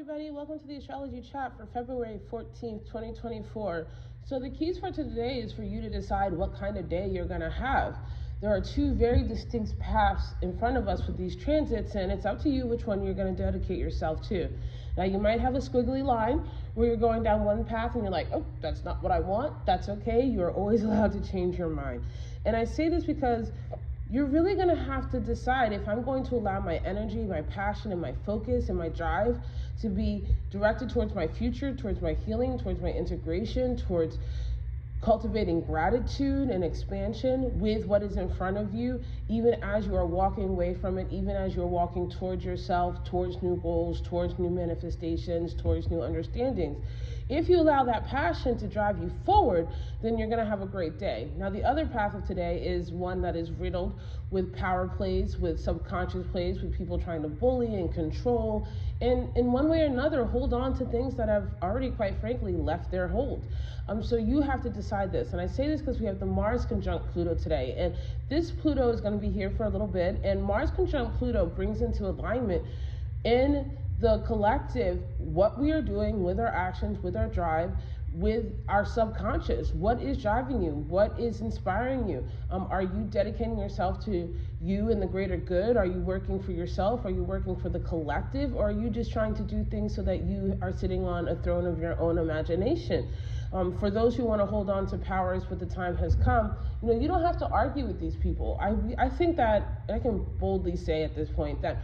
everybody. Welcome to the astrology chat for February 14th, 2024. So the keys for today is for you to decide what kind of day you're going to have. There are two very distinct paths in front of us with these transits, and it's up to you which one you're going to dedicate yourself to. Now, you might have a squiggly line where you're going down one path and you're like, oh, that's not what I want. That's okay. You're always allowed to change your mind. And I say this because you're really going to have to decide if I'm going to allow my energy, my passion, and my focus and my drive to be directed towards my future, towards my healing, towards my integration, towards cultivating gratitude and expansion with what is in front of you, even as you are walking away from it, even as you're walking towards yourself, towards new goals, towards new manifestations, towards new understandings. If you allow that passion to drive you forward, then you're going to have a great day. Now, the other path of today is one that is riddled with power plays, with subconscious plays, with people trying to bully and control, and in one way or another, hold on to things that have already, quite frankly, left their hold. So you have to decide this. And I say this because we have the Mars conjunct Pluto today. And this Pluto is going to be here for a little bit. And Mars conjunct Pluto brings into alignment in the collective what we are doing with our actions, with our drive, with our subconscious. What is driving you? What is inspiring you? Are you dedicating yourself to you and the greater good? Are you working for yourself? Are you working for the collective? Or are you just trying to do things so that you are sitting on a throne of your own imagination? For those who want to hold on to powers but the time has come, you don't have to argue with these people. I think that, I can boldly say at this point that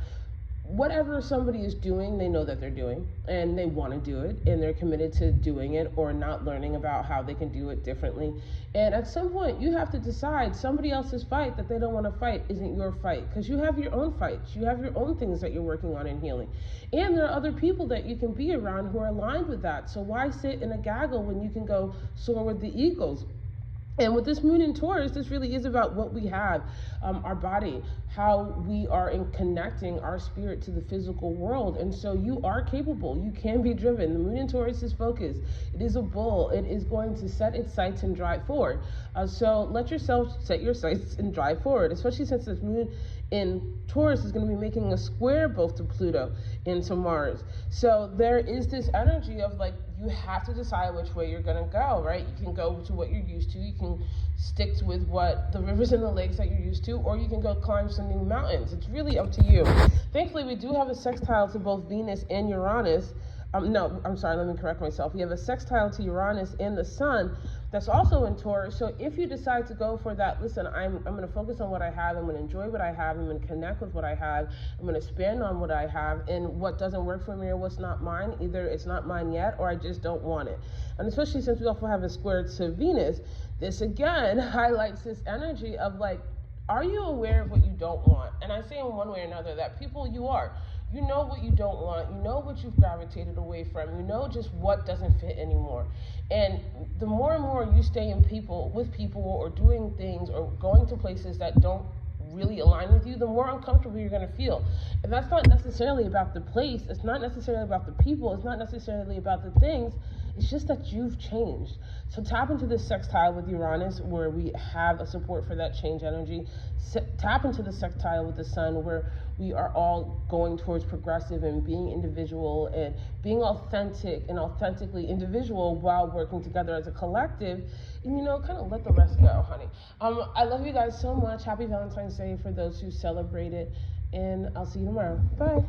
whatever somebody is doing, they know that they're doing, and they want to do it, and they're committed to doing it or not learning about how they can do it differently. And at some point, you have to decide somebody else's fight that they don't want to fight isn't your fight, because you have your own fights. You have your own things that you're working on in healing. And there are other people that you can be around who are aligned with that. So why sit in a gaggle when you can go soar with the eagles? And with this moon in Taurus, this really is about what we have, our body, how we are in connecting our spirit to the physical world. And so you are capable. You can be driven. The moon in Taurus is focused. It is a bull. It is going to set its sights and drive forward. So let yourself set your sights and drive forward, especially since this moon in Taurus is going to be making a square both to Pluto and to Mars. So there is this energy of like, you have to decide which way you're going to go, right? You can go to what you're used to. You can stick with what the rivers and the lakes that you're used to, or you can go climb some new mountains. It's really up to you. Thankfully, we do have a sextile to both Venus and Uranus. No, I'm sorry, let me correct myself. We have a sextile to Uranus and the Sun that's also in Taurus. So if you decide to go for that, listen, I'm going to focus on what I have. I'm going to enjoy what I have. I'm going to connect with what I have. I'm going to expand on what I have, and what doesn't work for me or what's not mine, either it's not mine yet or I just don't want it. And especially since we also have a square to Venus, this again highlights this energy of like, are you aware of what you don't want? And I say in one way or another that people, you are. You know what you don't want. You know what you've gravitated away from. You know just what doesn't fit anymore. And the more and more you stay in with people or doing things or going to places that don't really align with you, the more uncomfortable you're going to feel. And that's not necessarily about the place. It's not necessarily about the people. It's not necessarily about the things. It's just that you've changed. So tap into this sextile with Uranus, where we have a support for that change energy. Tap into the sextile with the Sun, where we are all going towards progressive and being individual and being authentic and authentically individual while working together as a collective. And, kind of let the rest go, honey. I love you guys so much. Happy Valentine's Day for those who celebrate it. And I'll see you tomorrow. Bye.